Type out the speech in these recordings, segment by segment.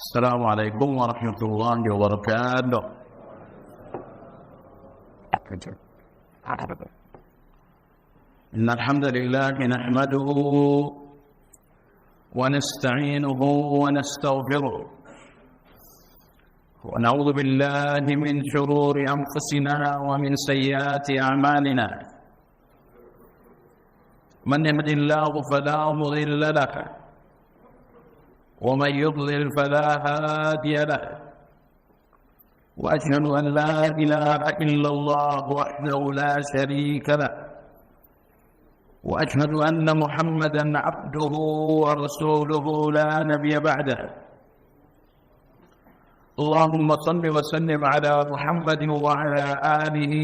السلام عليكم ورحمة الله وبركاته. إن الحمد لله نحمده ونستعينه ونستغفره ونعوذ بالله من شرور أنفسنا ومن سيئات أعمالنا. من يهد الله فلا مضل له ومن يضلل فلا هادي له، وأشهد أن لا إله إلا الله وحده لا شريك له، وأشهد أن محمدا عبده ورسوله لا نبي بعده. اللهم صل وسلم على محمد وعلى آله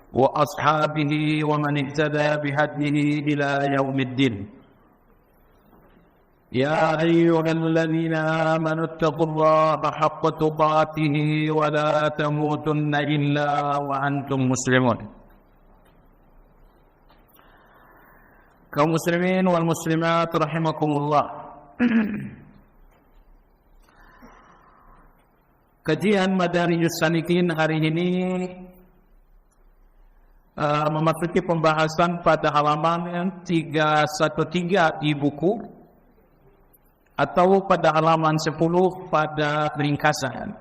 وأصحابه ومن اهتدى بهديه إلى يوم الدين. يا أيها الذين آمنوا اتقوا الله حق تقاته ولا تموتن إلا وأنتم مسلمون. Kaum muslimin wal muslimat rahimakumullah. Kajian Madarijus Salikin hari ini memasuki pembahasan pada halaman 313 di buku, atau pada halaman 10 pada ringkasan.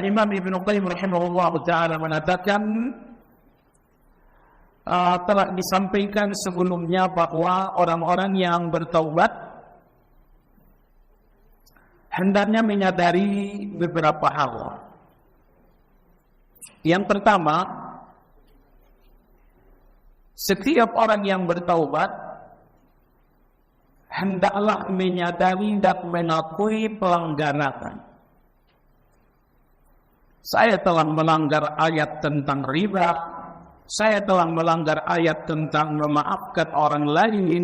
Imam Ibnu Qayyim rahimahullah ta'ala mengatakan, telah disampaikan sebelumnya bahwa orang-orang yang bertaubat hendaknya menyadari beberapa hal. Yang pertama, setiap orang yang bertaubat hendaklah menyadari dan mengakui pelanggaran. Saya telah melanggar ayat tentang riba, saya telah melanggar ayat tentang memaafkan orang lain.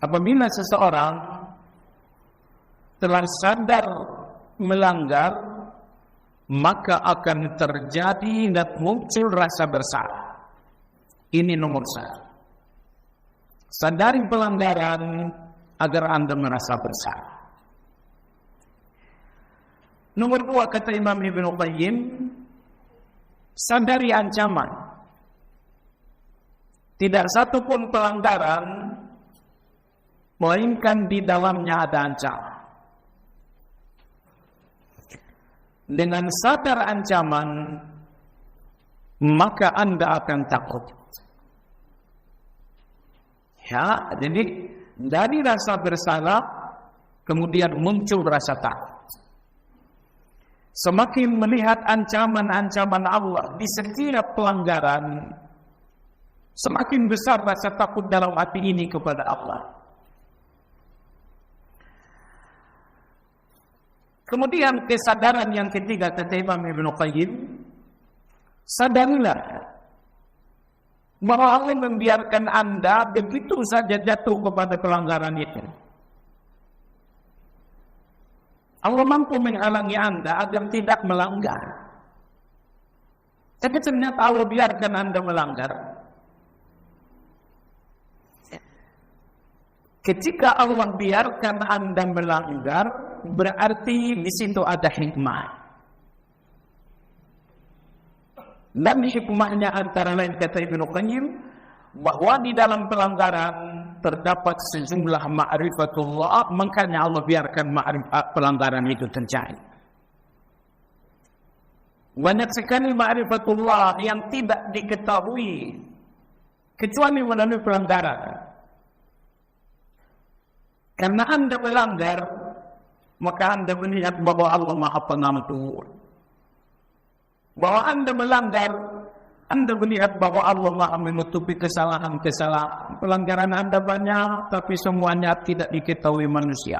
Apabila seseorang telah sadar melanggar, maka akan terjadi dan muncul rasa bersalah. Ini nomor satu. Sadari pelanggaran agar Anda merasa bersalah. Nomor dua, kata Imam Ibnu Qayyim, sadari ancaman. Tidak satu pun pelanggaran melainkan di dalamnya ada ancaman. Dengan sadar ancaman, maka Anda akan takut. Ya, jadi dari rasa bersalah kemudian muncul rasa takut. Semakin melihat ancaman-ancaman Allah di setiap pelanggaran, semakin besar rasa takut dalam hati ini kepada Allah. Kemudian kesadaran yang ketiga, kata Imam Ibnu Qayyim, sadarilah bahwa Allah membiarkan Anda begitu saja jatuh kepada pelanggaran itu. Allah mampu menghalangi Anda agar tidak melanggar. Tapi ternyata Allah biarkan Anda melanggar. Ketika Allah biarkan Anda melanggar, berarti di situ ada hikmah. Dan hikmahnya antara lain, kata Ibnu Qayyim, bahwa di dalam pelanggaran terdapat sejumlah ma'rifatullah, makanya Allah biarkan pelanggaran itu terjadi. Banyak sekali ma'rifatullah yang tidak diketahui kecuali melalui pelanggaran. Karena Anda melanggar, maka Anda melihat bahwa Allah Maha Pengampun. Bahwa Anda melanggar, Anda melihat bahwa Allah Maha menutupi kesalahan-kesalahan. Pelanggaran Anda banyak, tapi semuanya tidak diketahui manusia.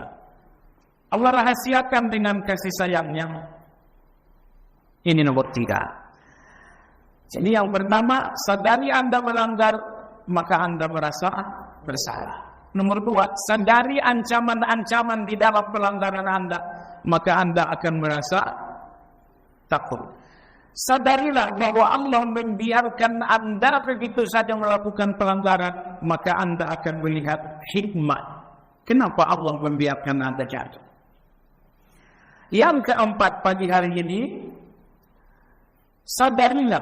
Allah rahasiakan dengan kasih sayangnya. Ini nomor 3. Jadi yang pertama, sadari Anda melanggar, maka Anda merasa bersalah. Nomor 2, sadari ancaman-ancaman di dalam pelanggaran Anda, maka Anda akan merasa takut. Sadarilah bahwa Allah membiarkan Anda begitu saja melakukan pelanggaran, maka Anda akan melihat hikmah kenapa Allah membiarkan Anda jatuh. Yang keempat pagi hari ini, sadarilah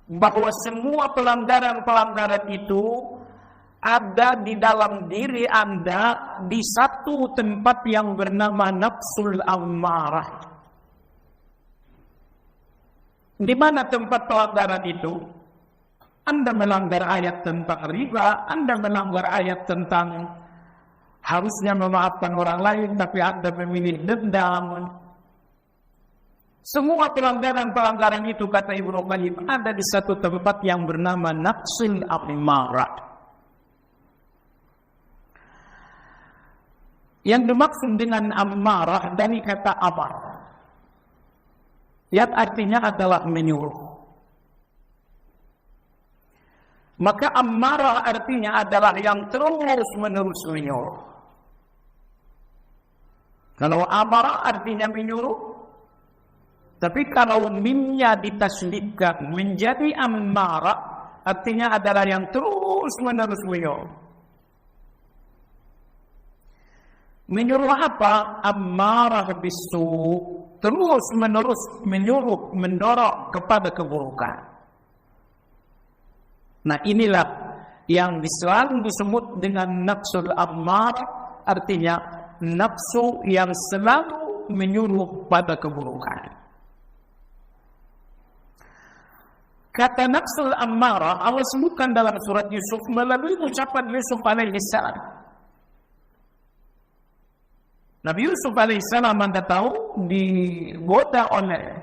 bahwa semua pelanggaran-pelanggaran itu ada di dalam diri Anda di satu tempat yang bernama nafsul ammarah. Di mana tempat pelanggaran itu? Anda melanggar ayat tentang riba, Anda melanggar ayat tentang harusnya memaafkan orang lain, tapi Anda memilih dendam. Semua pelanggaran-pelanggaran itu, kata Ibnu Qayyim, ada di satu tempat yang bernama nafsul ammarah. Yang dimaksud dengan ammarah dari kata amar, yang artinya adalah menyuruh. Maka ammarah artinya adalah yang terus-menerus menyuruh. Kalau amarah artinya menyuruh, tapi kalau mimnya ditasydidkan menjadi ammarah, artinya adalah yang terus-menerus menyuruh. Menyuruh apa? Ammarah bisu, terus-menerus menyuruh, mendorong kepada keburukan. Nah, inilah yang selalu disebut dengan nafsul ammarah, artinya nafsu yang selalu menyuruh pada keburukan. Kata nafsul ammarah Allah sebutkan dalam surat Yusuf melalui ucapan Yusuf alaihissalam. Nabi Yusuf alaihissalam, Anda tahu, digoda oleh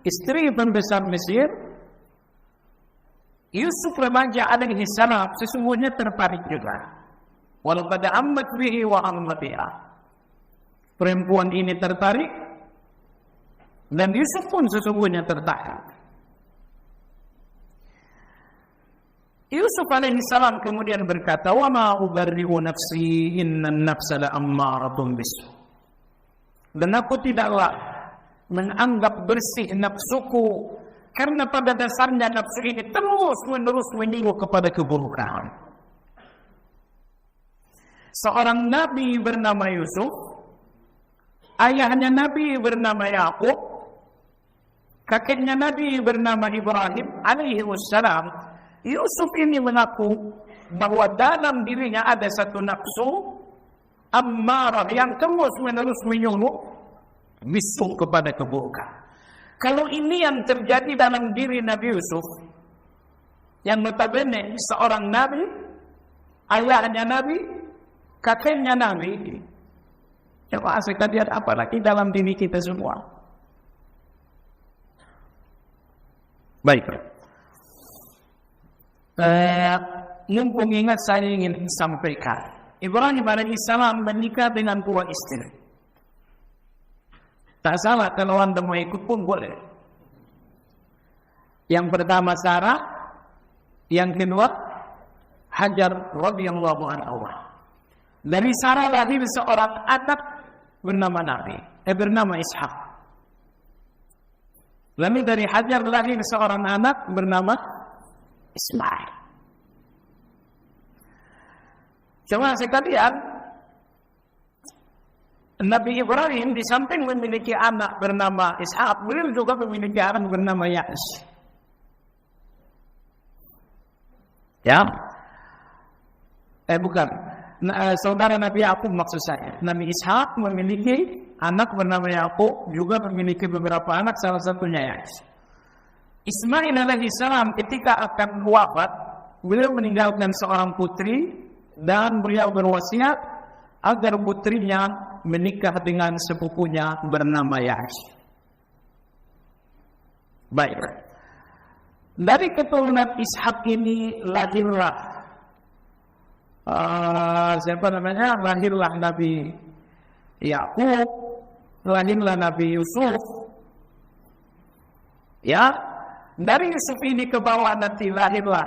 istri pembesar Mesir. Yusuf remaja alaihissalam sesungguhnya tertarik juga. Walau pada ammat bihi wa ammat biha. Perempuan ini tertarik dan Yusuf pun sesungguhnya tertarik. Yusuf alaihissalam kemudian berkata, "Wa ma ubarri'u nafsi, innan nafsa la'ammaratun bisu." Dan aku tidaklah menganggap bersih nafsuku, karena pada dasarnya nafsu ini terus-menerus menyuruh kepada keburukan. Seorang nabi bernama Yusuf, ayahnya nabi bernama Yakub, kakeknya nabi bernama Ibrahim alaihi wassalam. Yusuf ini mengaku bahwa dalam dirinya ada satu nafsu ammarah yang terus-menerus menyuruh bisu kepada keburukan. Kalau ini yang terjadi dalam diri Nabi Yusuf, yang notabene seorang nabi, ayahnya nabi, kakeknya nabi, coba kita lihat apalagi dalam diri kita semua. Baik. Mumpung ingat, saya ingin sampaikan, Ibrahim alaihissalam menikah dengan dua istri. Tak salah kalau Anda mau ikut pun boleh. Yang pertama Sarah, yang kedua Hajar radhiyallahu anha. Dari Sarah lahir seorang anak bernama Ishak. Lalu dari Hajar lahir seorang anak bernama Ismail. Coba sekalian, Nabi Ibrahim di samping memiliki anak bernama Ishak, beliau juga memiliki anak bernama Ya'as. Ya, bukan. Saudara Nabi Yakub maksud saya. Nabi Ishak memiliki anak bernama Yakub, juga memiliki beberapa anak, salah satunya Ya'as. Ismail alaihissalam ketika akan wafat, beliau meninggalkan seorang putri dan beliau berwasiat agar putrinya menikah dengan sepupunya bernama Ya'as. Baik. Dari keturunan Ishak ini lahirlah lahirlah Nabi Yakub, lahirlah Nabi Yusuf. Ya, dari Yusuf ini ke bawah nanti lahirlah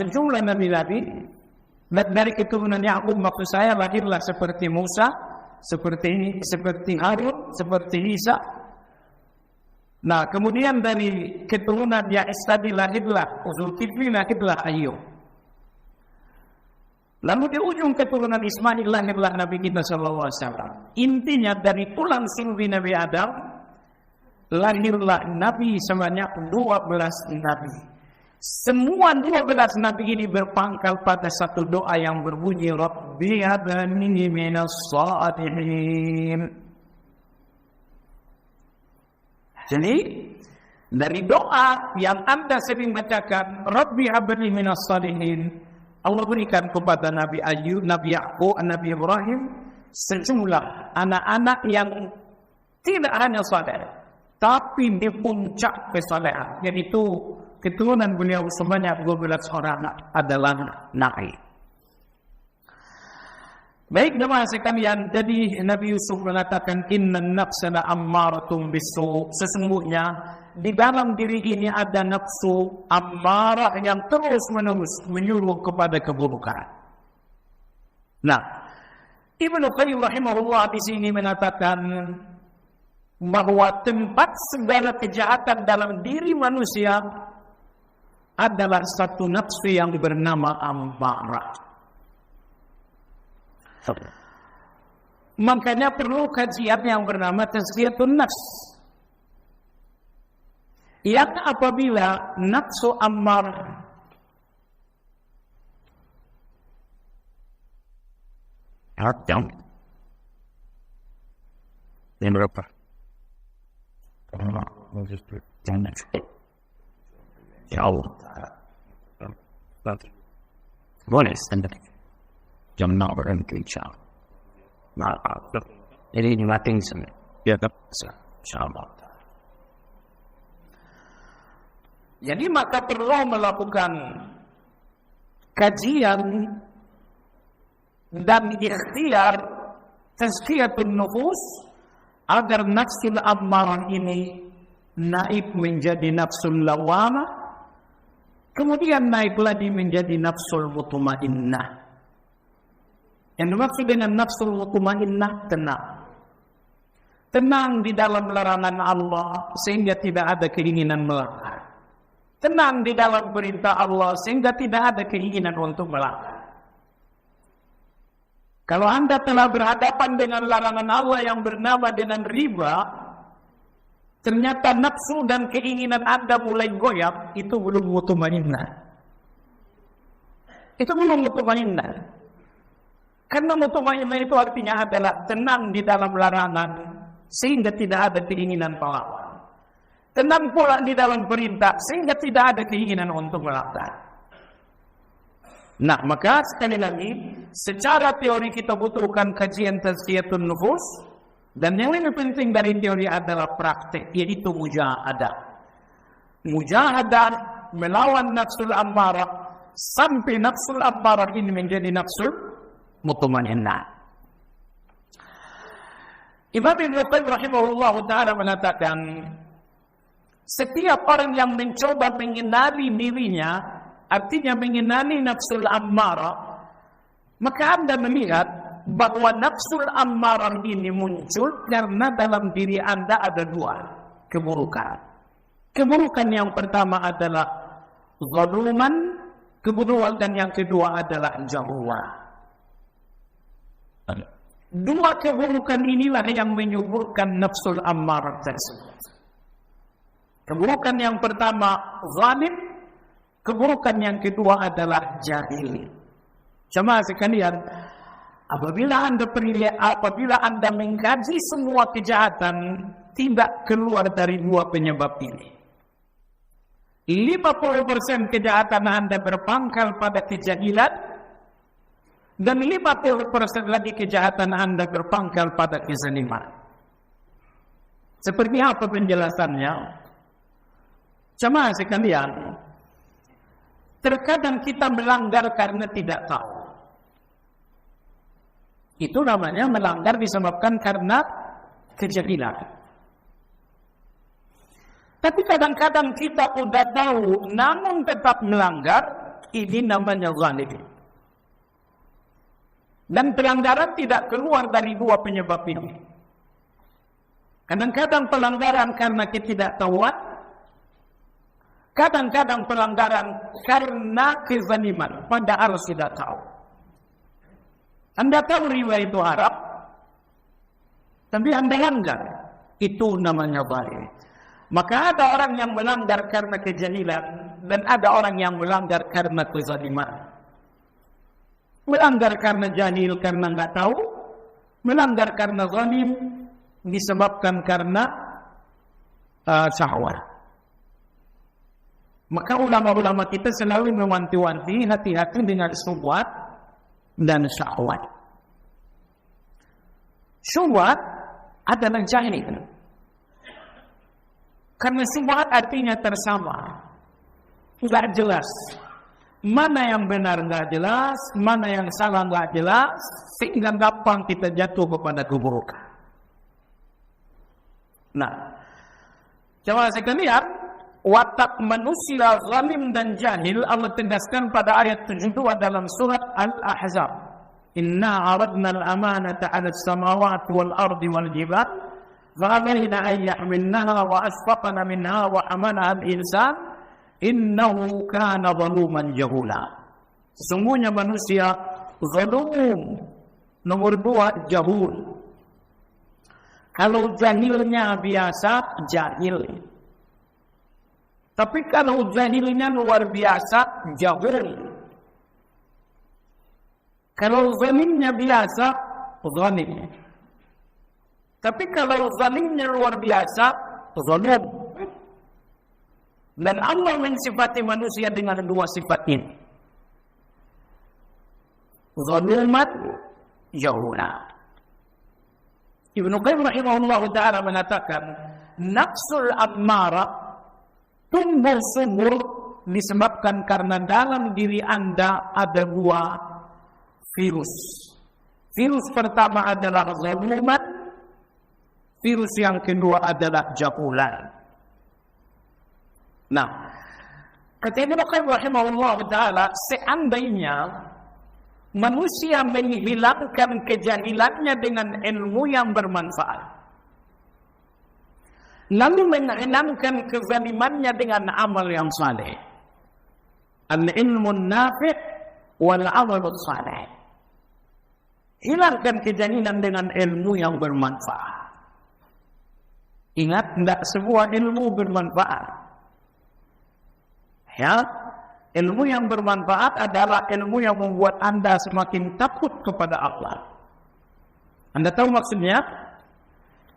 sejumlah nabi-nabi. Dari keturunan Yakub maksud saya lahirlah seperti Musa, seperti Harun, seperti Isa. Nah, kemudian dari keturunan Ya'is tadi lahirlah Zulkifli, lahirlah Ayub. Lalu di ujung keturunan Ismail lahirlah Nabi kita sallallahu alaihi wasallam. Intinya dari tulang sulbi Nabi Adam lahirlah Nabi sebanyak 12 Nabi. Semua 12 Nabi ini berpangkal pada satu doa yang berbunyi Rabbi habli minas shalihin. Jadi dari doa yang Anda sering bacakan Rabbi habli minas shalihin, Allah berikan kepada Nabi Ayub, Nabi Ya'qub, Nabi Ibrahim sejumlah anak-anak yang tidak hanya saleh, tapi di puncak kesalehan, yaitu keturunan beliau sebanyak 12 orang adalah nabi. Baik jemaah sekalian, jadi Nabi Yusuf mengatakan innan nafsa la'ammaratun bisu, sesungguhnya di dalam diri ini ada nafsu ammarah yang terus-menerus menyuruh kepada keburukan. Nah, Ibnu Qayyim rahimahullah di sini mengatakan bahwa tempat segala kejahatan dalam diri manusia adalah satu nafsu yang bernama ammarah. Makanya perlu kajian yang bernama tazkiyatun nafs. Yang apabila nafsu ammarah yang berapa? Ya Allah. Boleh standar. Jam 6 berhenti insyaAllah. Maaf. Ini mating semua. Ya, tak. InsyaAllah. Jadi maka perlu melakukan kajian dan ikhtiar tazkiyatun nufus agar nafsul ammarah ini naik menjadi nafsul lawamah, kemudian naik lagi menjadi nafsul mutmainnah. Yang dimaksud dengan nafsul mutmainnah tenang. Tenang di dalam larangan Allah sehingga tidak ada keinginan melanggar. Tenang di dalam perintah Allah sehingga tidak ada keinginan untuk melanggar. Kalau Anda telah berhadapan dengan larangan Allah yang bernama dengan riba, ternyata nafsu dan keinginan Anda mulai goyah, itu belum mutmainnah. Itu belum mutmainnah. Karena mutmainnah itu artinya adalah tenang di dalam larangan sehingga tidak ada keinginan melawan. Tenang pula di dalam perintah sehingga tidak ada keinginan untuk melanggar. Nah, maka sekali lagi secara teori kita butuhkan kajian tazkiyatun nufus, dan yang lebih penting dari teori adalah praktek, yaitu mujahadah. Mujahadah melawan nafsul ammarah sampai nafsul ammarah ini menjadi nafsul mutmainnah. Imam Ibnu Qayyim rahimahullah ta'ala mengatakan, setiap orang yang mencoba mengenali dirinya, artinya mengenali nafsul ammarah, maka Anda melihat bahwa nafsul ammarah ini muncul karena dalam diri Anda ada dua keburukan. Keburukan yang pertama adalah zaluman, keburukan dan yang kedua adalah jahwa. Dua keburukan inilah yang menyuburkan nafsul ammarah tersebut. Keburukan yang pertama zalim, keburukan yang kedua adalah jahil. Jemaah sekalian, apabila Anda mengkaji semua kejahatan, tidak keluar dari dua penyebab ini. 50% kejahatan Anda berpangkal pada kejahilan, dan 50% lagi kejahatan Anda berpangkal pada kezaliman. Seperti apa penjelasannya? Jemaah sekalian, terkadang kita melanggar karena tidak tahu. Itu namanya melanggar disebabkan karena kejahilan. Tapi kadang-kadang kita sudah tahu namun tetap melanggar, ini namanya zalim. Dan pelanggaran tidak keluar dari dua penyebab ini. Kadang-kadang pelanggaran karena ketidaktahuan, kadang-kadang pelanggaran karena kezaliman, padahal sudah tahu. Anda tahu riba itu haram, tapi Anda langgar, itu namanya zalim. Maka ada orang yang melanggar karena kejahilan, dan ada orang yang melanggar karena kezaliman. Melanggar karena jahil, karena nggak tahu. Melanggar karena zalim, disebabkan karena syahwat. Maka ulama-ulama kita selalu mewanti-wanti, hati-hati dengan syubhat dan syahwat. Syubhat adalah jahil. Karena syubhat artinya tersama, nggak jelas. Mana yang benar nggak jelas, mana yang salah nggak jelas, sehingga gampang kita jatuh kepada keburukan. Nah, coba sekalian, watak manusia zalim dan jahil Allah tegaskan pada ayat 72 dalam surat Al-Ahzab. Inna aradna al-amanata 'ala as-samawati wal ardi wal jibal fa'alayna an yahmilnaha wa asfaqna minha wa hamalaha al-insan innahu kana zaluman jahula. Sesungguhnya manusia zalum. Nomor 2, jahul. Kalau jahilnya biasa, jahil. Tapi kalau jahilnya luar biasa, jahil. Kalau zalimnya biasa, zalim. Tapi kalau zalimnya luar biasa, zalim. Dan Allah mensifati manusia dengan dua sifat ini. Zalumat, jahula. Ibnu Qayyim rahimahullah ta'ala mengatakan, nafsul ammara tumbuh subur disebabkan karena dalam diri Anda ada dua virus. Virus pertama adalah zalumat, virus yang kedua adalah jahulan. Nah, kata Ibnu Qayyim rahimahullah ta'ala, seandainya manusia menghilangkan kejahilannya dengan ilmu yang bermanfaat, lalu menghilangkan kezalimannya dengan amal yang saleh, al-ilmu nafi' wal amal saleh, hilangkan kejahilan dengan ilmu yang bermanfaat. Ingat, tidak semua ilmu bermanfaat. Ya, ilmu yang bermanfaat adalah ilmu yang membuat Anda semakin takut kepada Allah. Anda tahu maksudnya?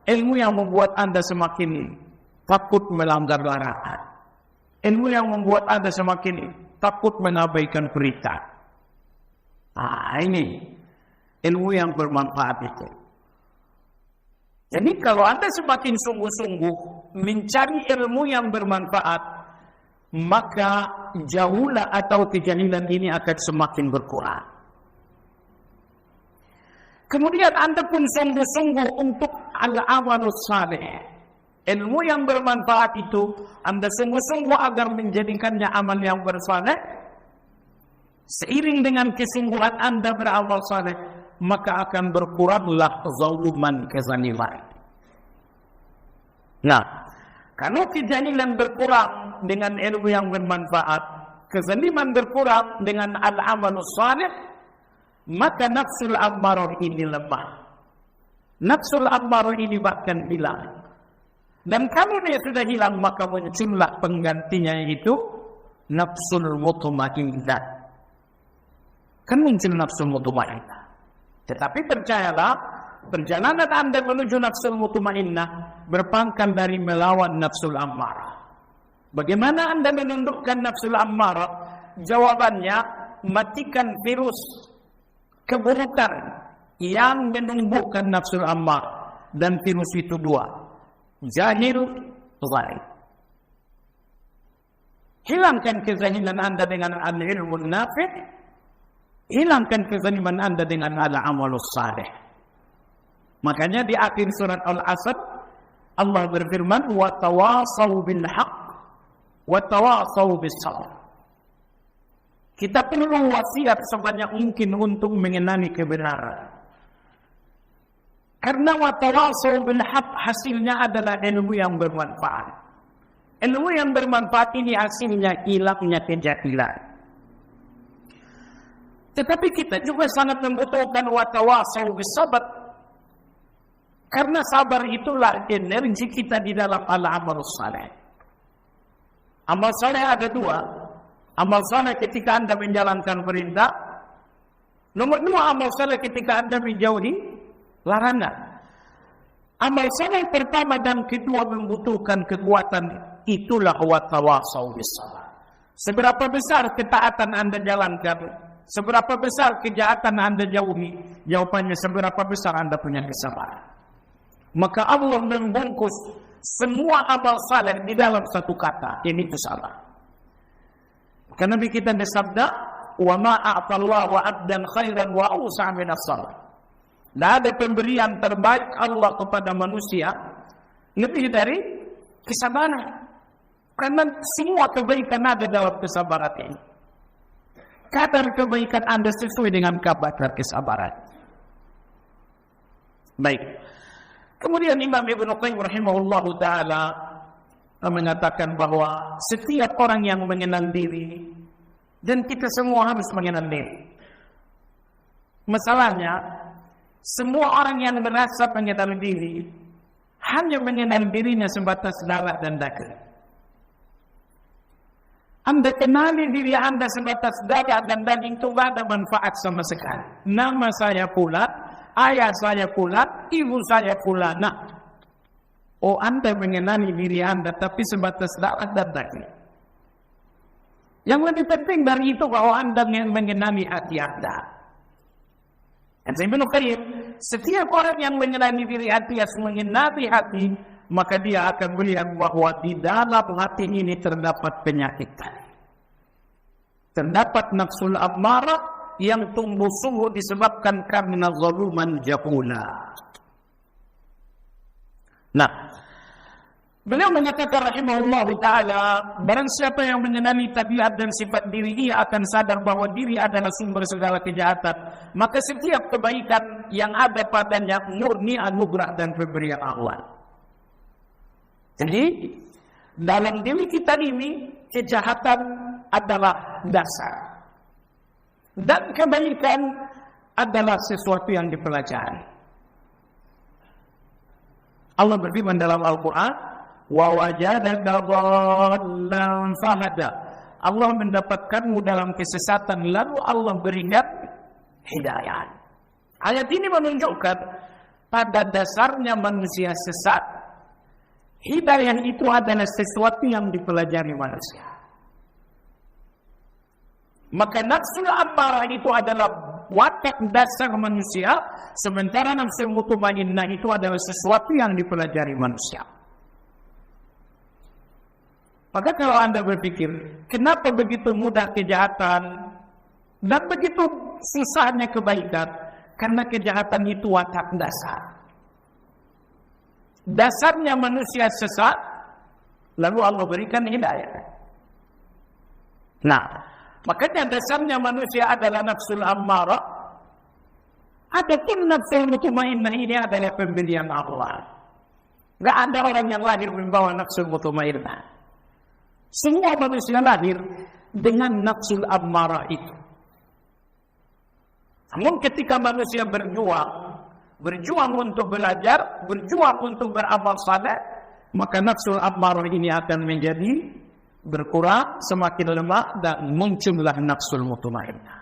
Ilmu yang membuat Anda semakin takut melanggar larangan. Ilmu yang membuat Anda semakin takut mengabaikan perintah. Ini ilmu yang bermanfaat itu. Jadi kalau Anda semakin sungguh-sungguh mencari ilmu yang bermanfaat, maka jahula atau kejahilan ini akan semakin berkurang. Kemudian Anda pun sungguh-sungguh untuk al-amalus saleh. Ilmu yang bermanfaat itu Anda sungguh-sungguh agar menjadikannya amal yang bersaleh. Seiring dengan kesungguhan Anda beramal saleh, maka akan berkuranglah zaluman, kezaliman. Nah, kalau kejahilan berkurang dengan ilmu yang bermanfaat, kezaliman berkurang dengan al-amalus salih, maka nafsul ammarah ini lemah. Nafsul ammarah ini bahkan hilang. Dan kalau dia sudah hilang, maka muncullah penggantinya, yaitu nafsul mutmainnah. Kan muncul nafsul mutmainnah. Tetapi percayalah, perjalanan Anda menuju nafsul mutmainnah berpangkal dari melawan nafsul ammarah. Bagaimana Anda menundukkan nafsul ammarah? Jawabannya, matikan virus keburukan yang menumbuhkan nafsul ammarah. Dan virus itu dua, jahil, zalim. Hilangkan kezahilan Anda dengan al-ilmu nafi', hilangkan kezaliman Anda dengan al-amalus salih. Makanya di akhir surat Al-Asr Allah berfirman, wa tawasaw bil haqq wa tawasaw bis sabr. Kita perlu wasiat sebanyak mungkin untuk mengenali kebenaran. Karena watawasau bil haq hasilnya adalah ilmu yang bermanfaat. Ilmu yang bermanfaat ini hasilnya hilangnya kejahatan. Tetapi kita juga sangat membutuhkan watawasau bis sabar. Karena sabar itulah energi kita di dalam al-amal saleh. Amal saleh ada dua. Amal saleh ketika Anda menjalankan perintah. Nomor dua, amal saleh ketika Anda menjauhi larangan. Amal saleh pertama dan kedua membutuhkan kekuatan. Itulah watawasau bis sabar. Seberapa besar ketaatan Anda jalankan, seberapa besar kejahatan Anda jauhi, jawabannya seberapa besar Anda punya kesabaran. Maka Allah membungkus semua amal saleh di dalam satu kata, yaitu sabar. Karena Nabi kita bersabda, "Wa ma a'tallahu 'abdan khairan wa awsa' min as-sabar." Tidak ada pemberian terbaik Allah kepada manusia lebih dari kesabaran. Karena semua kebaikan ada dalam kesabaran ini. Kadar kebaikan Anda sesuai dengan kadar kesabaran. Baik. Kemudian Imam Ibnu Qayyim rahimahullahu taala mengatakan bahwa setiap orang yang mengenal diri, dan kita semua harus mengenal diri. Masalahnya, semua orang yang merasa mengenal diri hanya mengenal dirinya sebatas darah dan daging. Anda kenali diri Anda sebatas darah dan daging itu tidak ada manfaat sama sekali. Nama saya Fulan, ayah saya Fulan, ibu saya Fulana. Oh, Anda mengenali diri Anda tapi sebatas darah dan daging. Yang lebih penting dari itu bahwa Anda mengenali hati Anda. Dan Ibnu Qayyim, setiap orang yang mengenali diri hati, mengenali hati, maka dia akan melihat bahwa di dalam hati ini terdapat penyakit. Terdapat nafsul ammarah yang tumbuh sungguh disebabkan karena zaluman jahula. Nah, beliau menyatakan rahimahullah ta'ala, barang siapa yang mengenali tabiat dan sifat diri, ia akan sadar bahwa diri adalah sumber segala kejahatan. Maka setiap kebaikan yang ada padanya murni anugerah dan pemberian Allah. Jadi, dalam diri kita ini, kejahatan adalah dasar. Dan kebaikan adalah sesuatu yang dipelajari. Allah berfirman dalam Al-Quran, wa wajadaka dhallan fahada. Allah mendapatkanmu dalam kesesatan, lalu Allah berikan hidayah. Ayat ini menunjukkan pada dasarnya manusia sesat. Hidayah itu adalah sesuatu yang dipelajari manusia. Maka nafsul ammarah itu adalah watak dasar manusia, sementara nafsul mutmainnah itu adalah sesuatu yang dipelajari manusia. Maka kalau Anda berpikir, kenapa begitu mudah kejahatan dan begitu susahnya kebaikan? Karena kejahatan itu watak dasar. Dasarnya manusia sesat, lalu Allah berikan hidayah. Nah, makanya dasarnya manusia adalah nafsul ammarah. Adapun nafsul mutmainnah ini adalah pemberian Allah. Tidak ada orang yang lahir membawa nafsul mutmainnah. Semua manusia lahir dengan nafsul ammarah itu. Namun ketika manusia berjuang untuk belajar, berjuang untuk beramal saleh, maka nafsul ammarah ini akan menjadi berkurang, semakin lemah, dan muncullah nafsul mutmainnah.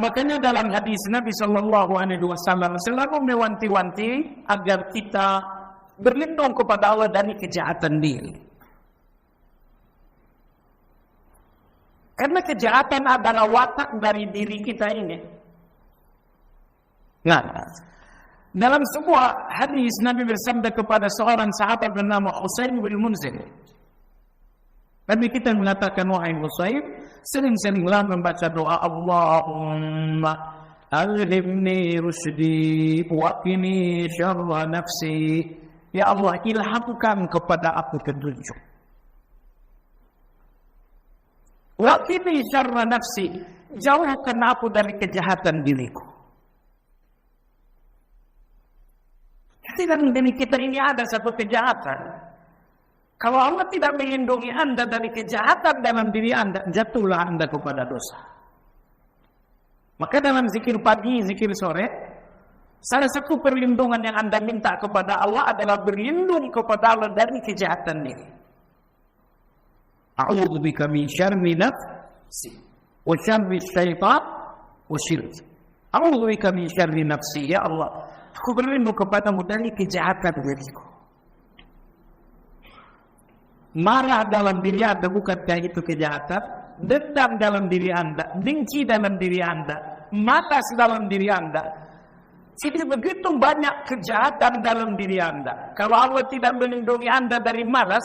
Makanya dalam hadis Nabi SAW selalu mewanti-wanti agar kita berlindung kepada Allah dari kejahatan diri. Karena kejahatan adalah watak dari diri kita ini. Nah, dalam sebuah hadis Nabi bersabda kepada seorang sahabat bernama Usaim bin Munzir. Nabi kita mengatakan, wahai Usaim, sering-seringlah membaca doa Allahumma alhimni rusdi wa qini syarra nafsi. Ya Allah, ilhamkan kepada aku petunjuk. Wa qini syarra nafsi, jauhkan aku dari kejahatan diriku. Pasti dalam diri kita ini ada satu kejahatan. Kalau Allah tidak melindungi Anda dari kejahatan dalam diri Anda, jatuhlah Anda kepada dosa. Maka dalam zikir pagi, zikir sore, salah satu perlindungan yang Anda minta kepada Allah adalah berlindung kepada Allah dari kejahatan diri. A'udzubika min syarri nafsi wa syarri syaitan wa syirki. A'udzubika min syarri nafsi, ya Allah, aku berlindung kepadamu dari kejahatan diriku. Marah dalam diri Anda, bukankah itu kejahatan? Dendam dalam diri Anda, dengki dalam diri Anda, malas dalam diri Anda. Jadi begitu banyak kejahatan dalam diri Anda. Kalau Allah tidak melindungi Anda dari malas,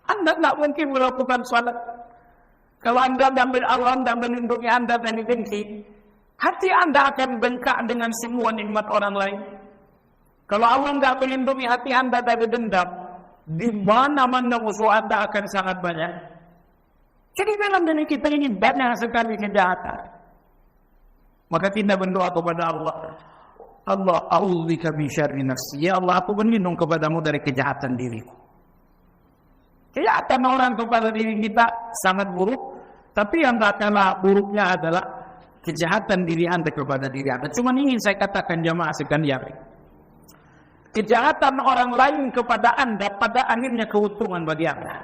Anda tidak mungkin melakukan salat. Kalau Allah tidak melindungi Anda dari dengki, hati Anda akan bengkak dengan semua nikmat orang lain. Kalau Allah tidak melindungi hati Anda dari dendam, di mana-mana musuh Anda akan sangat banyak. Jadi dalam diri kita ini banyak sekali kejahatan. Maka tidak berdoa kepada Allah. Allah, a'udzubika min syarri nafsi. Ya Allah, aku berlindung kepadamu dari kejahatan diriku. Kejahatan orang kepada diri kita sangat buruk, tapi yang tak kalah buruknya adalah kejahatan diri Anda kepada diri Anda. Cuma ingin saya katakan jamaah sekalian, kejahatan orang lain kepada Anda pada akhirnya keuntungan bagi Anda.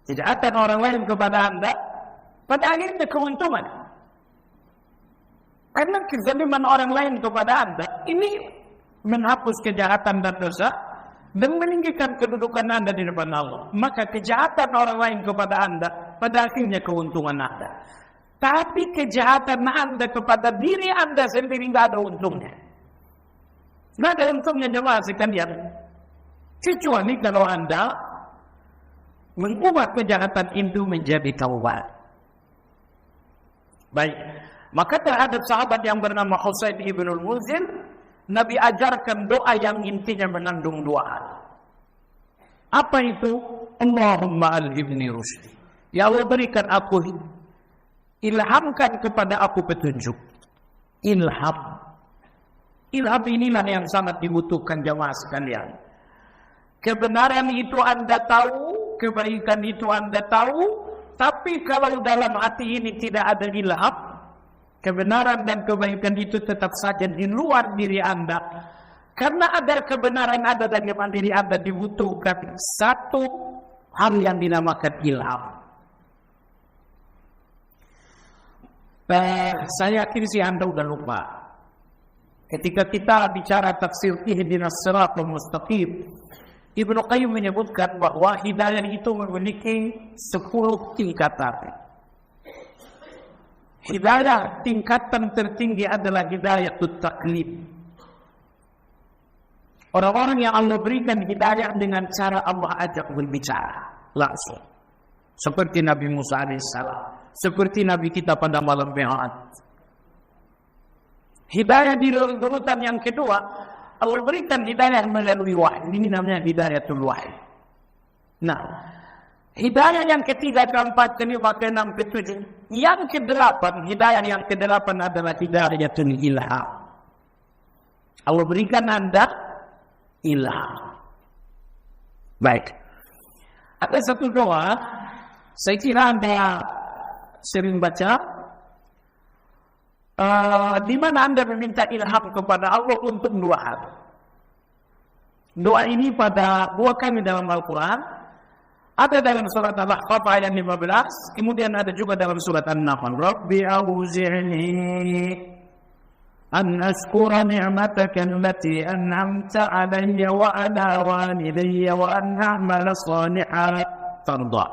Kejahatan orang lain kepada Anda pada akhirnya keuntungan. Karena kezaliman orang lain kepada Anda ini menghapus kejahatan dan dosa dan meninggikan kedudukan Anda di depan Allah. Maka kejahatan orang lain kepada Anda pada akhirnya keuntungan Anda. Tapi kejahatan Anda kepada diri Anda sendiri tidak ada untungnya. Tidak ada untungnya jemaah sekalian. Kecuali kalau Anda mengubah kejahatan itu menjadi taubat. Baik. Maka terhadap sahabat yang bernama Husain ibnul Munzir, Nabi ajarkan doa yang intinya mengandung doa. Apa itu? Allahumma alhimni rusydi. Ya Allah, berikan aku, ilhamkan kepada aku petunjuk. Ilham. Ilham inilah yang sangat dibutuhkan jamaah sekalian. Kebenaran itu Anda tahu, kebaikan itu Anda tahu, tapi kalau dalam hati ini tidak ada ilham, kebenaran dan kebaikan itu tetap saja di luar diri Anda. Karena agar kebenaran ada dalam diri Anda dibutuhkan satu hal yang dinamakan ilham. Saya yakin sih Anda sudah lupa. Ketika kita bicara tafsir ihdinas siratal mustaqim, Ibnu Qayyim menyebutkan bahwa hidayah itu memiliki 10 tingkatan. Hidayah tingkatan tertinggi adalah hidayatut taklid. Orang-orang yang Allah berikan hidayah dengan cara Allah ajak berbicara langsung. Seperti Nabi Musa alaihissalam, seperti Nabi kita pada malam Mi'raj. Hidayah di urutan yang kedua, Allah berikan hidayah melalui wahyu. Ini namanya hidayatul wahyu. Nah, hidayah yang ketiga, keempat, kelima, keenam, ketujuh. Yang kedelapan, hidayah yang kedelapan adalah hidayatul ilham. Allah berikan Anda ilham. Baik. Ada satu doa, saya kira Anda sering baca, di mana Anda meminta ilham kepada Allah untuk 2 hal. Doa ini pada 2 kali dalam Al-Quran. Ada dalam surat Al-Ahqaf ayat 15, kemudian ada juga dalam surat An-Nahl. Rabbi auzi'ni an ashkura ni'mataka allati an'amta 'alayya wa 'ala walidayya wa an a'mala shalihan tarda.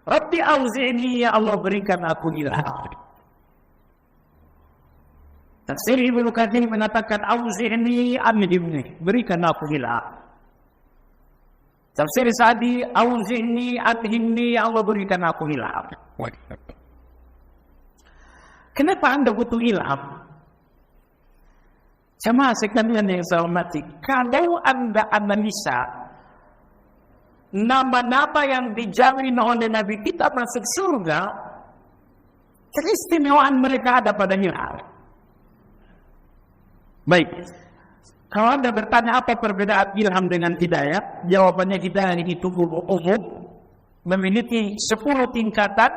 Rabbi auzi'ni, ya Allah berikan aku ilham. Tafsir Ibnu Katsir mengatakan auzi'ni an ilmi, berikan aku ilham. Tafsir Sa'di, auzi'ni anhimni, ya Allah berikan aku ilham. Kenapa Anda butuh ilham? Jamaah sekalian yang saya hormati, kalau Anda analisa nama-nama yang dijamin oleh Nabi kita masuk surga, keistimewaan mereka ada pada ilham. Baik. Kalau Anda bertanya apa perbedaan ilham dengan hidayah, jawabannya hidayah itu umum, memiliki 10 tingkatan.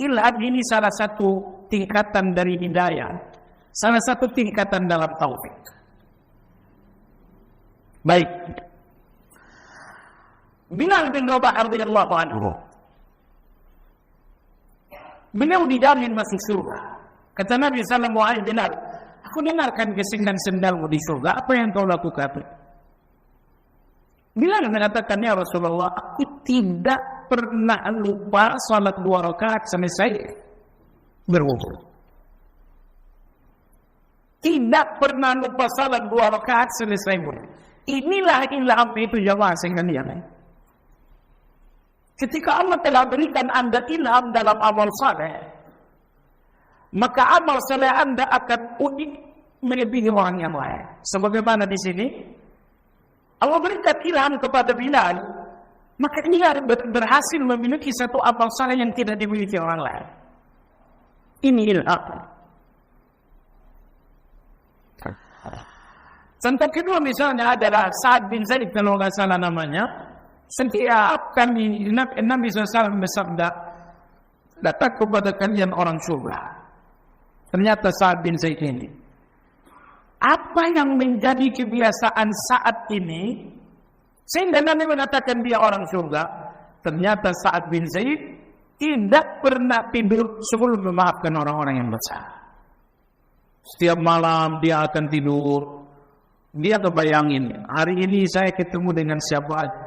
Ilham ini salah satu tingkatan dari hidayah, salah satu tingkatan dalam taufik. Baik. Bilal bin Rabah radhiyallahu anhu, beliau dijamin masuk surga. Kata Nabi sallallahu alaihi wasallam, aku dengarkan gesing dan sendalmu di surga. Apa yang kau lakukan? Bilal mengatakan, ya Rasulullah, aku tidak pernah lupa salat 2 rakaat selesai berwudu. Tidak pernah lupa salat 2 rakaat selesai berwudu. Inilah ilham itu jamaah sekalian. Ketika Allah telah berikan Anda ilham dalam amal saleh, maka amal saleh Anda akan unik melebihi orang yang lain. Sebagaimana di sini Allah berikan ilham kepada Bilal, maka dia berhasil memiliki satu amal saleh yang tidak dimiliki orang lain. Ini ilham. Contoh kedua misalnya adalah Sa'ad bin Zaid, kalau nggak salah namanya. Setiap kami Nabi SAW bersabda, datang kepada kalian orang surga. Ternyata Sa'ad bin Zaid ini, apa yang menjadi kebiasaan saat ini sehingga Nabi mengatakan dia orang surga? Ternyata Sa'ad bin Zaid tidak pernah tidur sebelum memaafkan orang-orang yang besar. Setiap malam dia akan tidur, dia kebayangin, hari ini saya ketemu dengan siapa aja.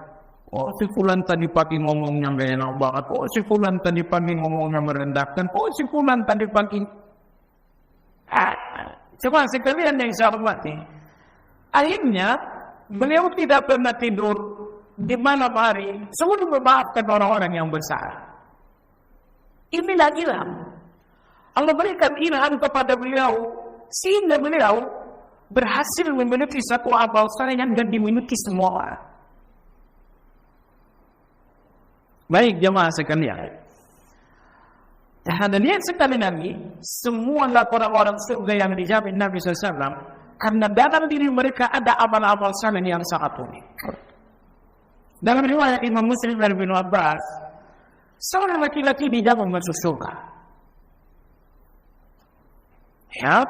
Oh, si fulan tadi pagi ngomongnya gak enak banget. Oh, si fulan tadi pagi ngomongnya merendahkan. Oh, si fulan tadi pagi. Coba sekalian yang saya hormati. Akhirnya, beliau tidak pernah tidur di malam hari sebelum memaafkan orang-orang yang besar. Inilah ilham. Allah berikan ilham kepada beliau, sehingga beliau berhasil memiliki satu amal saleh yang dan dimiliki semua orang. Baik jemaah sekalian. Dan lihat sekali lagi, semua orang-orang surga yang dijamin Nabi SAW, karena dalam diri mereka ada amal-amal saleh yang sangat unik. Dalam riwayat Imam Muslim dari Ibnu Abbas, seorang laki-laki dijamin masuk surga. Ya,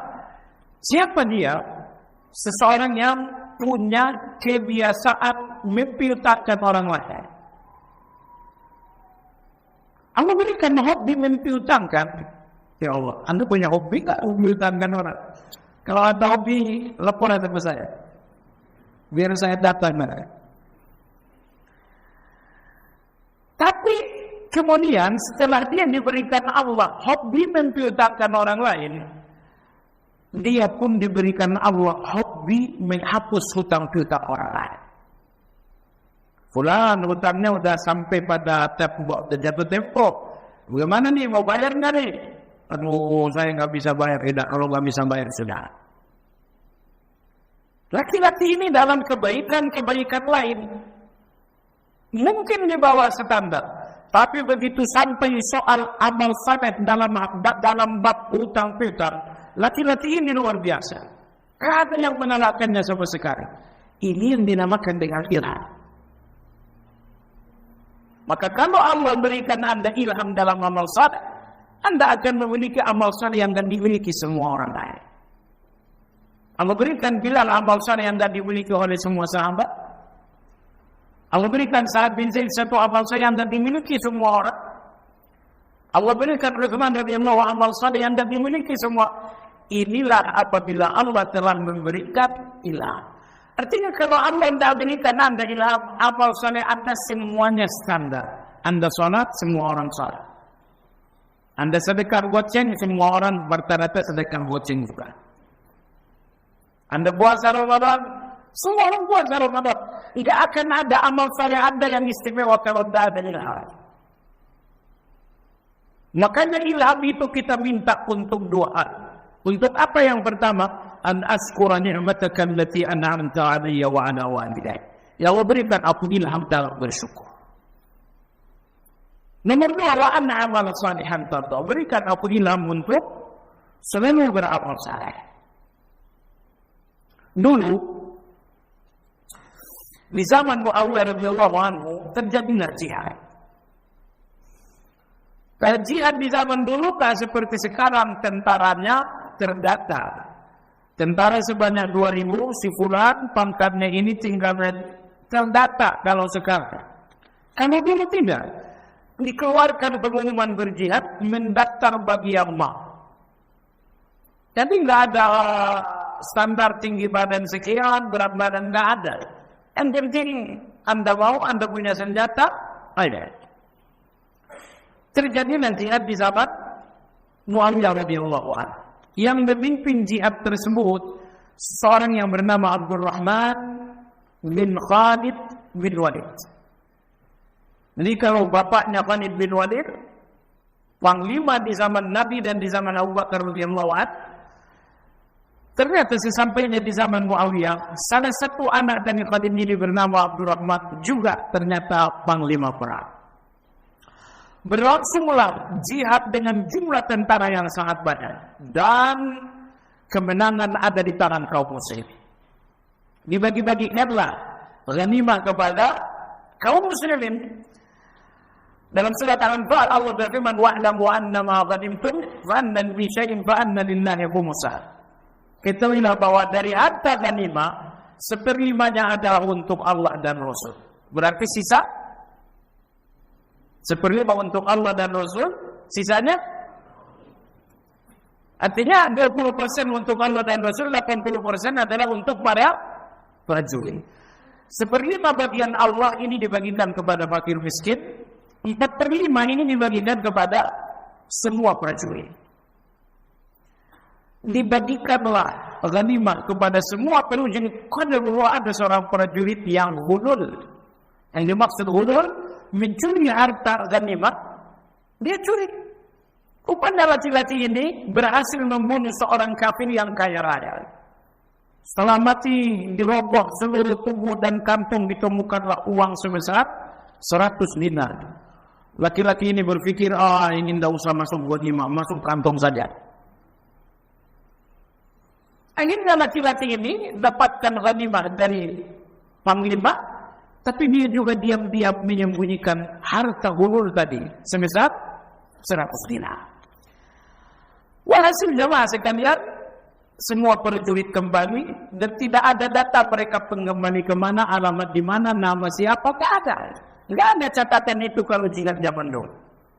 siapa dia? Seseorang yang punya kebiasaan mempiutangkan orang lain. Allah berikan hobi mempiutangkan. Ya Allah, Anda punya hobi nggak mempiutangkan orang? Kalau ada hobi, lapor aja ke saya, biar saya datang. Tapi kemudian setelah dia diberikan Allah hobi mempiutangkan orang lain, dia pun diberikan Allah hobi menghapus hutang piutang orang lain. Fulan hutangnya udah sampai pada jatuh tempo. Bagaimana nih, mau bayar nggak nih? Aduh, saya nggak bisa bayar. Tidak, kalau nggak bisa bayar sudah. Laki-laki ini dalam kebaikan lain mungkin di bawah standar, tapi begitu sampai soal amal saleh dalam bab hutang piutang, laki-laki ini luar biasa. Tidak ada yang menolakkannya sama sekali. Ini yang dinamakan dengan ilham. Maka kalau Allah berikan Anda ilham dalam amal saleh, Anda akan memiliki amal saleh yang akan dimiliki semua orang lain. Allah berikan Bilal amal saleh yang akan dimiliki oleh semua sahabat. Allah berikan Sa'ad bin Zaid satu amal saleh yang akan dimiliki semua orang. Allah berikan Utsman radhiyallahu anhu amal saleh yang akan dimiliki semua. Inilah apabila Allah telah memberikan ilham. Artinya kalau Allah tidak berikan Anda ilham, amal saleh Anda semuanya standar. Anda salat, semua orang salat. Anda sedekah goceng, semua orang rata-rata sedekah goceng juga. Anda puasa Ramadan, semua orang puasa Ramadan. Tidak akan ada amal saleh Anda yang istimewa kalau tidak ada ilham. Makanya ilham itu kita minta untuk doa. Untuk apa yang pertama? An askura ni'mataka allati an'amta 'alayya wa 'ala walidayya. Ya Allah, berikan aku ilham dalam bersyukur. Nomor 2, wa an a'mal salihan tarda. Berikan aku ilham untuk selalu beramal saleh. Dulu di zaman Muawiyah radhiyallahu anhu terjadilah jihad. Kalau jihad di zaman dulu tak seperti sekarang, tentaranya terdata. Tentara sebanyak 2.000, si fulan pangkatnya ini tinggal terdata kalau sekarang. Karena dulu tidak. Dikeluarkan pengumuman berjihad, mendaftar bagi yang mau. Jadi nggak ada standar tinggi badan sekian, berat badan nggak ada. Yang penting Anda mau, Anda punya senjata, ada. Terjadi jihad di zaman Muawiyah radhiyallahu anhu. Yang memimpin jihad tersebut seorang yang bernama Abdurrahman bin Khalid bin Walid. Jadi kalau bapaknya Khalid bin Walid, panglima di zaman Nabi dan di zaman Abu Bakar radhiyallahu anhu, ternyata sesampainya di zaman Muawiyah, salah satu anak dari Khalid ini bernama Abdurrahman juga ternyata panglima perang. Berlangsunglah jihad dengan jumlah tentara yang sangat banyak dan kemenangan ada di tangan kaum muslimin. Dibagi-bagikanlah ghanimah kepada kaum muslimin. Dalam surat Al-Anfal Allah berfirman, "Wa'lamu anna ma ghanimtum fa anna li syai'in fa anna lillahi khumsah." Ketahuilah bahwa dari harta ghanimah seperlimanya adalah untuk Allah dan Rasul. Berarti sisa seperlima untuk Allah dan Rasul, sisanya artinya 20% untuk Allah dan Rasul, 80% adalah untuk para prajurit. Seperlima bagian Allah ini dibagikan kepada fakir miskin, 4/5 ini dibagikan kepada semua prajurit. Dibagikanlah ghanimah kepada semua prajurit. Kalau ada seorang prajurit yang ghulul, yang dimaksud ghulul mencuri harta ghanimah, dia curi. Rupanya laki-laki ini berhasil membunuh seorang kafir yang kaya raya. Setelah mati, diroboh seluruh tubuh dan kantung, ditemukanlah uang sebesar 100 dinar. Laki-laki ini berpikir, ini tidak usah masuk ghanimah, masuk kantong saja. Akhirnya laki-laki ini dapatkan ghanimah dari panglima, tapi dia juga diam-diam menyembunyikan harta ghulul tadi sebesar 100 dinar. Walhasil jemaah sekalian, semua prajurit kembali dan tidak ada data mereka kembali kemana, alamat di mana, nama siapa, tidak ada. Tidak ada catatan itu kalau jihad zaman dulu.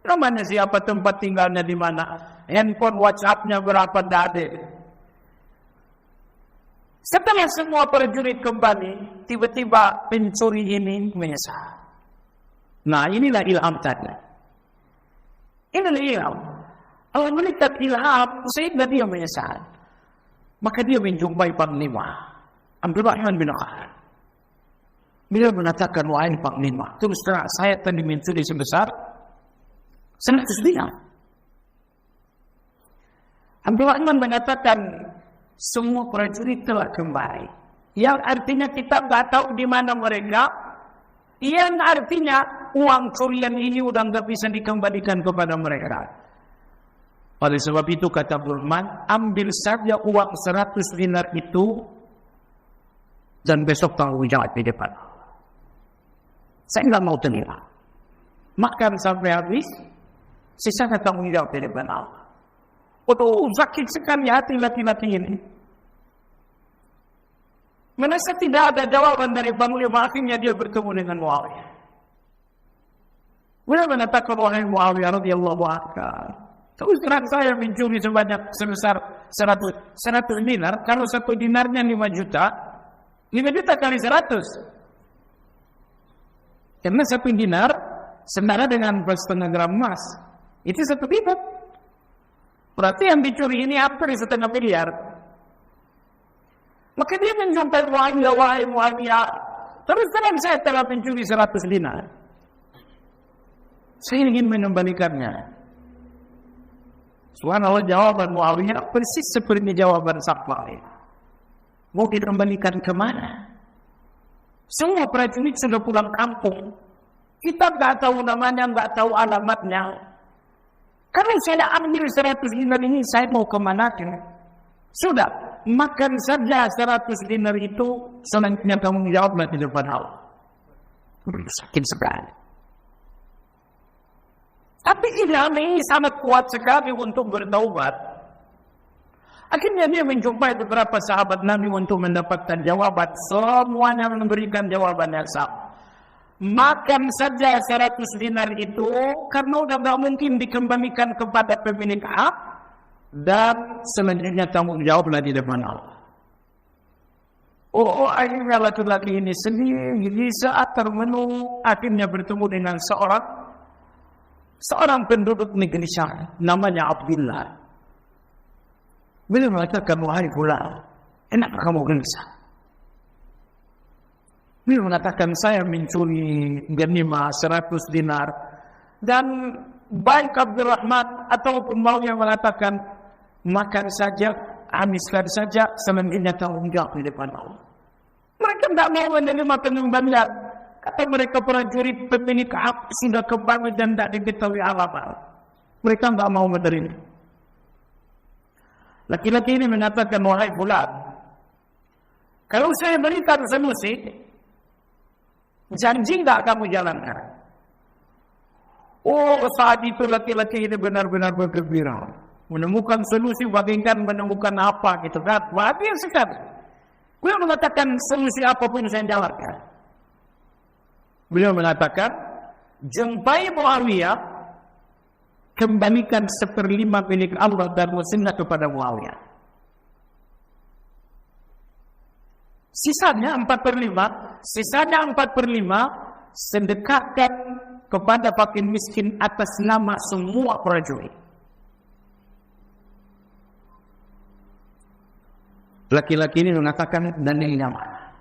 Namanya siapa, tempat tinggalnya di mana, handphone, WhatsApp-nya berapa, tidak ada. Setelah semua prajurit kembali, tiba-tiba pencuri ini menyesal. Nah, inilah ilham tadi. Inilah ilham. Allah melihat ilham, sehingga dia menyesal. Maka dia menjumpai panglima Abdurrahman bin Khalid. Beliau mengatakan, wahai panglima, terus terang saya tadi mencuri sebesar 100 dinar. Abdurrahman mengatakan, semua prajurit telah kembali. Yang artinya kita nggak tahu di mana mereka. Yang artinya uang curian ini udah nggak bisa dikembalikan kepada mereka. Oleh sebab itu kata Abdurrahman, ambil saja uang 100 dinar itu dan besok tanggung jawab di depan Allah. Saya nggak mau terima. Makan sampai habis, sisanya tanggung jawab di depan Allah. Sakit sekali hati laki-laki ini. Merasa tidak ada jawaban dari panglima, akhirnya dia bertemu dengan Muawiyah. Beliau mengatakan, wahai Muawiyah radhiyallahu anhu, terus terang saya mencuri sebanyak sebesar 100 dinar. Kalau 1 dinarnya 5 juta, 5 juta kali 100. Karena 1 dinar senara dengan 1,5 gram emas. Itu 1 dinar. Berarti yang dicuri ini hampir 1,5 miliar. Maka dia menjumpai Muawiyah, wahai Muawiyah, terus terang saya telah mencuri 100 dinar. Saya ingin mengembalikannya. Subhanallah, jawaban Muawiyah persis seperti jawaban Safwan. Mau dikembalikan kemana? Semua prajurit sudah pulang kampung. Kita nggak tahu namanya, nggak tahu alamatnya. Karena saya ambil 100 dinar ini, saya mau kemana? Sudah, makan saja 100 dinar itu, selanjutnya tanggung jawablah di depan Allah. Sakit sekali. Tapi ini sangat kuat sekali untuk bertaubat. Akhirnya dia menjumpai beberapa sahabat Nabi untuk mendapatkan jawaban. Semuanya memberikan jawaban yang sama. Makan saja 100 dinar itu karena udah gak mungkin dikembalikan kepada pemilik hak, dan selanjutnya tanggung jawablah di depan Allah. Akhirnya laki-laki ini sendiri saat termenung akhirnya bertemu dengan seorang penduduk negeri Syam, namanya Abdullah. Beliau mengatakan, wahai fulan, enak kamu gelisah? Beliau mengatakan, saya mencuri ganimah 100 dinar. Dan baik Abdurrahman ataupun mau yang mengatakan, makan saja, habiskan saja, selanjutnya tanggung jawab di depan Allah. Mereka tidak mau menerima pengembalian. Kata mereka prajurit pemilik hak sudah kembali dan tidak diketahui alamat. Mereka tidak mau menerima. Laki-laki ini mengatakan, wahai fulan, kalau saya berikan solusi, janji tidak kamu jalankan? Saat itu laki-laki ini benar-benar bergembira. Menemukan solusi, bagaikan menemukan apa gitu kan. Bahagia sekali. Beliau mengatakan, solusi apapun saya jalankan. Beliau mengatakan, jumpai Muawiyah, kembalikan 1/5 milik Allah dan Rasulnya kepada Muawiyah. Sisanya 4/5 sedekahkan kepada fakir miskin atas nama semua prajurit. Laki-laki ini mengatakan, dalilnya mana?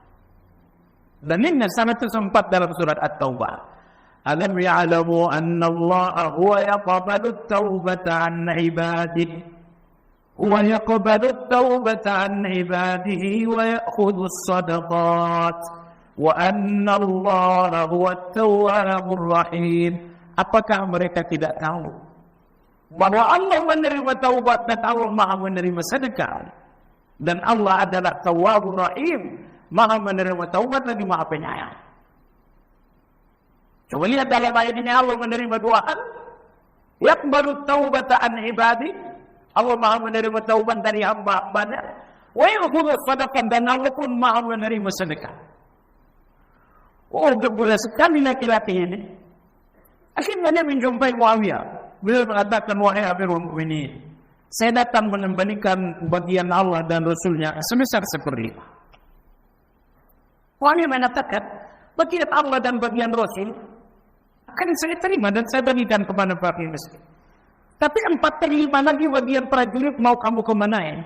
Dalilnya sangat sempat dalam surat At-Taubah. Alam ya'lamu anna Allah huwa yaqbalu at-taubata 'an 'ibadihi wa yaqbalu at-taubata 'an 'ibadihi wa ya'khudhu as-sadaqat wa anna Allah huwa at-tawwabur rahim. Apakah mereka tidak tahu bahwa Allah menerima taubat dan Allah Maha menerima sedekah? Dan Allah adalah Tawwabur Rahim, Maha menerima taubat dan Maha penyayang. Coba lihat dalam ayat ini, Allah menerima doa. Yaqbalu taubata an ibadi, Allah Maha menerima taubat dari hamba-hambanya. Wa ya'khudhu sadaqah, dan Allah pun Maha menerima sedekah. Gembira sekali laki-laki ini. Akhirnya dia menjumpai Muawiyah. Beliau mengatakan, wahai Amirul Mukminin, saya datang mengembalikan bagian Allah dan Rasulnya sebesar 1/5. Muawiyah mengatakan, bagian Allah dan bagian Rasul akan saya terima dan saya berikan kepada fakir miskin. Tapi 4/5 lagi bagian prajurit mau kamu kemana ya?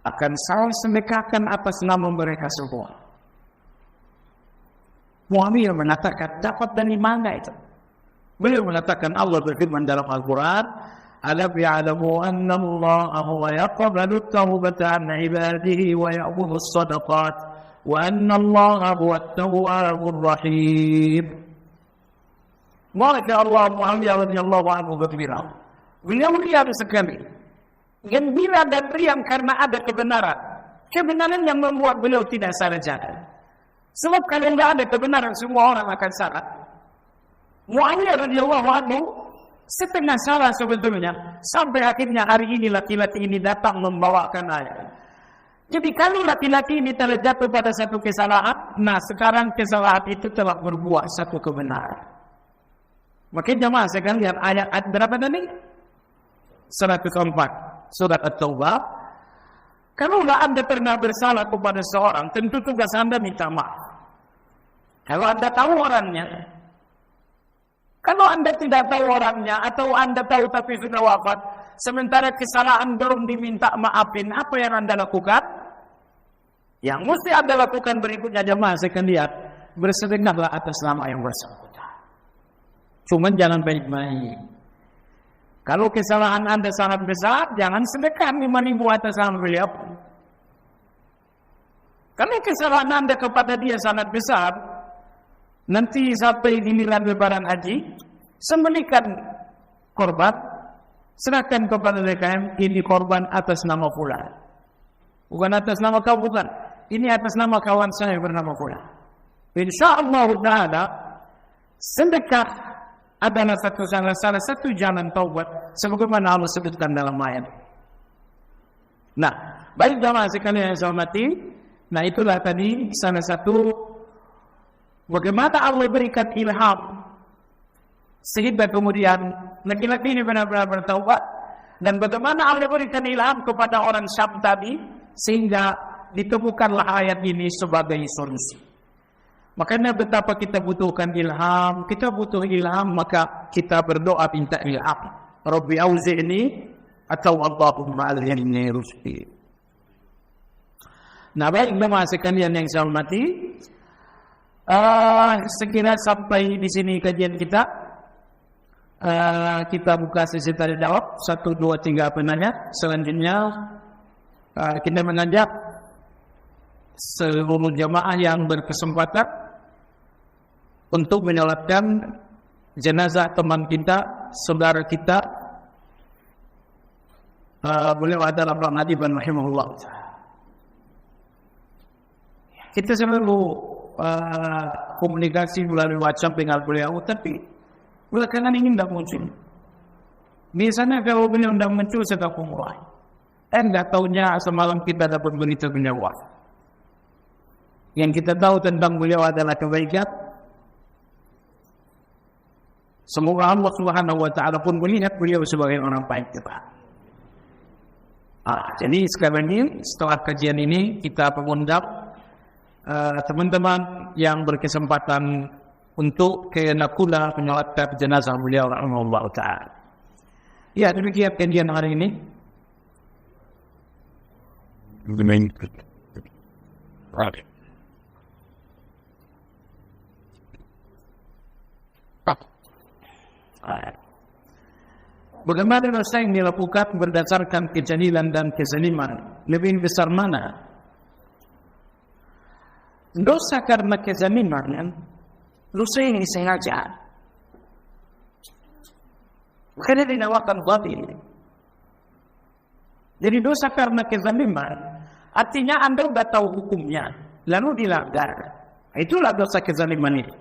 Akan saya sedekahkan atas nama mereka semua. Muawiyah mengatakan, dapat dari mana itu? Beliau mengatakan, Allah berfirman dalam Al-Quran, alam ya'lamu anna Allah huwa yaqbalu at-taubata 'an 'ibadihi wa ya'khudhu as-sadaqat wa anna Allah huwa at-tawwabur rahim. Maka Allah Muhammad radhiyallahu anhu bergembira. Beliau riang sekali. Gembira dan riang karena ada kebenaran. Kebenaran yang membuat beliau tidak salah jalan. Sebab kalau tidak ada kebenaran, semua orang akan salah. Muhammad radhiyallahu anhu setengah salah sebetulnya, sampai akhirnya hari ini laki-laki ini datang membawakan ayat. Jadi kalau laki-laki ini telah jatuh pada satu kesalahan, nah sekarang kesalahan itu telah berbuah satu kebenaran. Maka jemaah sekalian, ayat berapa tadi? 104 surat At-Taubah. Kalau Anda pernah bersalah kepada seorang, tentu tugas Anda minta maaf. Kalau Anda tahu orangnya, kalau Anda tidak tahu orangnya, atau Anda tahu tapi sudah wafat, sementara kesalahan belum diminta maafin, apa yang Anda lakukan? Yang mesti Anda lakukan berikutnya, jemaah sekalian, bersedekahlah atas nama yang bersangkutan. Cuman jangan baik-baik. Kalau kesalahan Anda sangat besar, jangan sedekah 5.000 atas nama beliau. Karena kesalahan Anda kepada dia sangat besar, nanti sampai giliran lebaran haji, sembelihkan korban, serahkan kepada DKM, ini korban atas nama fulan. Bukan atas nama kau, bukan. Ini atas nama kawan saya bernama Fulan. InsyaAllah ta'ala, sedekah adalah salah satu jalan taubat sebagaimana Allah sebutkan dalam ayat. Nah, baik jamaah sekalian yang saya hormati, nah itulah tadi salah satu bagaimana Allah berikan ilham sehingga kemudian laki-laki ini benar-benar bertaubat, dan bagaimana Allah berikan ilham kepada orang Syam tadi sehingga ditemukanlah ayat ini sebagai solusi. Makanya betapa kita butuhkan ilham, kita butuh ilham, maka kita berdoa minta ilham. Rabbi auzi'ni atau Allahumma alhimni rusdi. Nah, baik jemaah sekalian yang saya hormati, sekira sampai di sini kajian kita. Kita buka sesi tanya jawab 1, 2, 3 penanya. Selanjutnya kita mengajak seluruh jamaah yang berkesempatan untuk menyolatkan jenazah teman kita, saudara kita. Beliau adalah Bang Adiban rahimahullah. Kita selalu komunikasi melalui WhatsApp dengan beliau, tapi belakangan ini tidak muncul. Biasanya kalau beliau tidak muncul, saya tak mulai. Tidak tahunya semalam kita dapat berita beliau wafat. Yang kita tahu tentang beliau adalah kebaikan. Semoga Allah Subhanahu wa Ta'ala pun melihat beliau sebagai orang baik kita. Jadi sekali lagi setelah kajian ini kita mengundang teman-teman yang berkesempatan untuk ke Nakula menyolatkan jenazah beliau rahimahullah ta'ala. Ya, demikian kajian hari ini. Bagaimana dosa yang dilakukan berdasarkan kejadilan dan kezaliman? Lebih besar mana? Dosa karena kezaliman, dosa ini sengaja. Karena dinawakan batil. Jadi dosa karena kezaliman, artinya Anda sudah tahu hukumnya, lalu dilanggar. Itulah dosa kezaliman ini.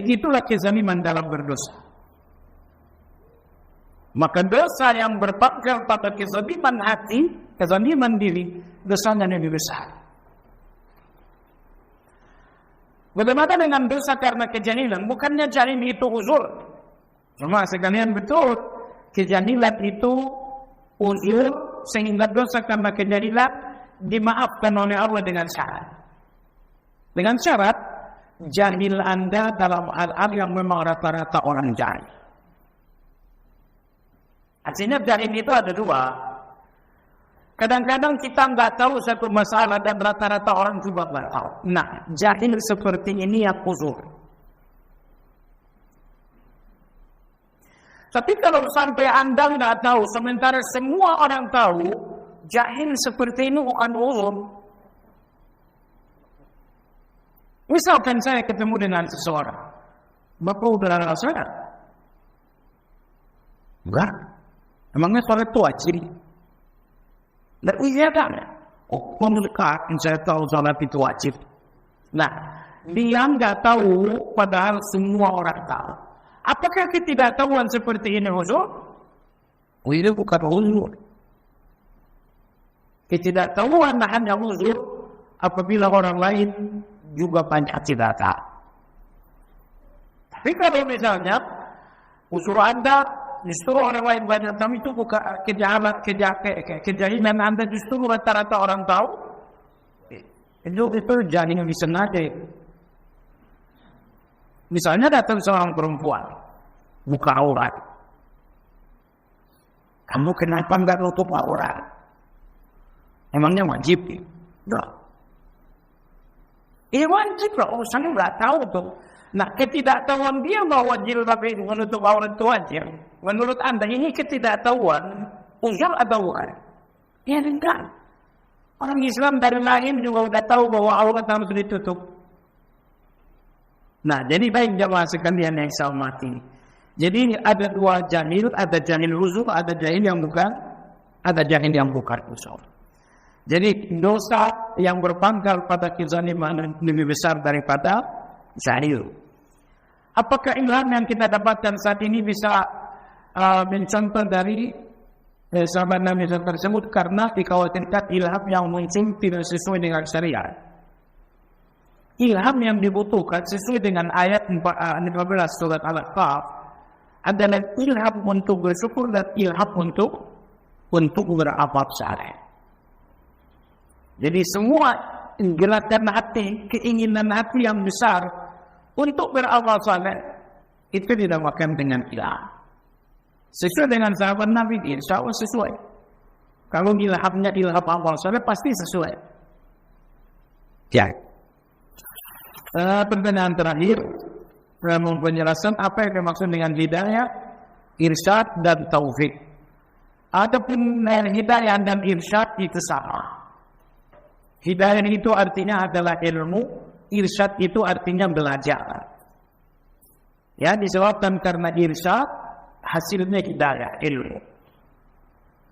Itulah kezaliman dalam berdosa. Maka dosa yang berpangkal pada kezaliman hati, kezaliman diri, dosanya lebih besar. Bagaimana dengan dosa karena kejahilian? Bukannya jahil itu uzur. Cuma sekalian betul, kejahilian itu uzur, sehingga dosa karena kejahilian dimaafkan oleh Allah dengan syarat. Dengan syarat, jahil Anda dalam hal-hal yang memang rata-rata orang jahil. Artinya jahil itu ada dua. Kadang-kadang kita nggak tahu satu masalah dan rata-rata orang juga nggak tahu. Nah, jahil seperti ini yang uzur. Tapi kalau sampai Anda nggak tahu, sementara semua orang tahu, jahil seperti ini bukan uzur. Misalkan saya ketemu dengan seseorang, Bapak udah kenal saya? Enggak. Emangnya sholat itu wajib? Dan iya kan? Oh, menurutkan saya tahu sholat itu wajib. Nah, dia nggak tahu, padahal semua orang tahu. Apakah ketidaktahuan seperti ini uzur? Oh, ini bukan uzur. Ketidaktahuan hanya uzur apabila orang lain juga banyak tidak tahu. Tapi kalau misalnya uzur Anda justru orang lain banyak tahu, itu bukan kejahilan Anda, justru rata-rata orang tahu. Itu jahil disengaja. Misalnya datang seorang perempuan buka aurat. Kamu kenapa enggak nutup aurat? Emangnya wajib? Enggak. Wajib lah. Oh, saya enggak tahu tuh. Nah, ketidaktahuan dia bahwa jilbab itu menutup aurat itu wajib. Menurut Anda ini ketidaktahuan uzur atau bukan? Ya enggak. Orang Islam dari lahir juga sudah tahu bahwa aurat harus ditutup. Nah, jadi baik jamaah sekalian yang saya hormati. Jadi ada dua jahil, ada jahil uzur, ada jahil yang bukan, ada jahil yang bukan uzur. Jadi dosa yang berpangkal pada kezaliman lebih besar daripada zahir. Apakah ilham yang kita dapatkan saat ini bisa mencontoh dari sahabat Nabi tersebut? Karena dikhawatirkan ilham yang muncul tidak sesuai dengan syariat. Ilham yang dibutuhkan sesuai dengan ayat 15 surat Al-Kahf adalah ilham untuk bersyukur dan ilham untuk beramal saleh. Jadi semua gerakan hati, keinginan hati yang besar untuk beramal saleh itu dinamakan dengan ilham. Sesuai dengan sahabat Nabi, insya Allah sesuai. Kalau ilhamnya ilham amal saleh pasti sesuai. Ya. Pertanyaan terakhir, penjelasan apa yang dimaksud dengan hidayah, irsyad dan taufik. Adapun hidayah dan irsyad itu sama. Hidayah itu artinya adalah ilmu, irsyad itu artinya belajar. Ya, disebabkan karena irsyad hasilnya hidayah, ilmu.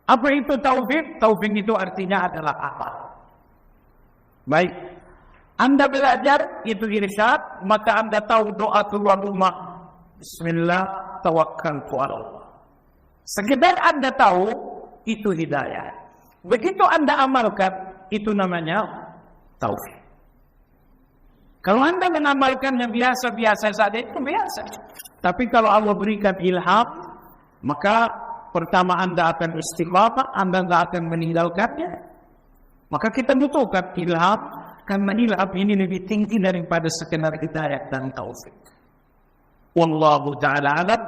Apa itu taufik? Taufik itu artinya adalah amal. Baik, Anda belajar itu irsyad, maka Anda tahu doa Allahumma bismillah tawakkaltu ala Allah. Sekedar Anda tahu itu hidayah. Begitu Anda amalkan, itu namanya taufik. Kalau Anda mengamalkannya biasa-biasa saja, itu biasa. Tapi kalau Allah berikan ilham, maka pertama Anda akan istiqamah, Anda tidak akan meninggalkannya. Maka kita butuhkan ilham, karena ilham ini lebih tinggi daripada sekedar hidayah dan taufik. Wallahu ta'ala alam.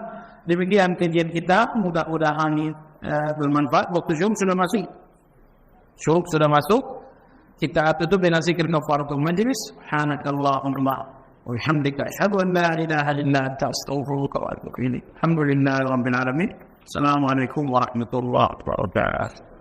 Demikian kajian kita, mudah-mudahan bermanfaat. Waktu Syuruk sudah masuk. Syuruk sudah masuk. Kita tutup dengan zikir kafaratul majlis. Subhanakallahumma wa bihamdika asyhadu an la ilaha illa anta astaghfiruka wa atubu ilaik. Alhamdulillahirabbil alamin. Assalamualaikum warahmatullahi wabarakatuh.